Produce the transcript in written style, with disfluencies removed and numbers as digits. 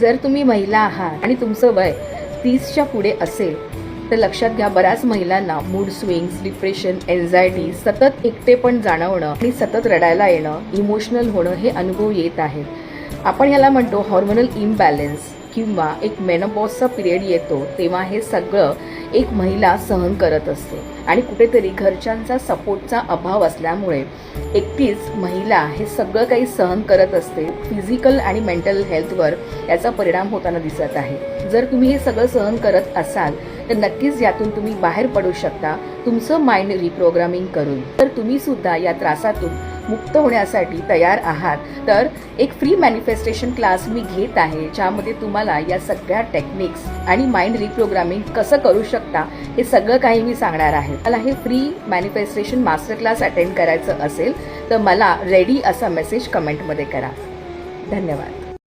जर तुम्ही महिला आहात आणि तुमचं वय 30च्या पुढे असेल तर लक्षात घ्या, बऱ्याच महिलांना मूड स्विंग्स, डिप्रेशन, एन्झायटी, सतत एकटेपण जाणवणं आणि सतत रडायला येणं, इमोशनल होणं हे अनुभव येत आहेत. आपण याला म्हणतो हॉर्मोनल इम्बॅलन्स किंवा एक मेनोपॉजचा पिरियड येतो तेव्हा हे सगळं एक महिला सहन करत असते आणि कुठेतरी घरच्यांचा सपोर्टचा अभाव असल्यामुळे एकटीच महिला हे सगळं काही सहन करत असते. फिजिकल आणि मेंटल हेल्थवर याचा परिणाम होताना दिसत आहे. जर तुम्ही हे सगळं सहन करत असाल तर नक्कीच यातून तुम्ही बाहेर पडू शकता तुमचं माइंड रिप्रोग्रामिंग करून. तर तुम्ही सुद्धा या त्रासातून मुक्त होण्यासाठी तयार आहात तर एक फ्री मॅनिफेस्टेशन क्लास मी घेत आहे, ज्यामध्ये तुम्हाला या सगळ्या टेक्निक्स आणि माइंड रिप्रोग्रामिंग कसं करू शकता हे सगळं काही मी सांगणार आहे. मला हे free manifestation master class attend करायचं असेल तर मला रेडी असा मेसेज कमेंटमध्ये करा. धन्यवाद.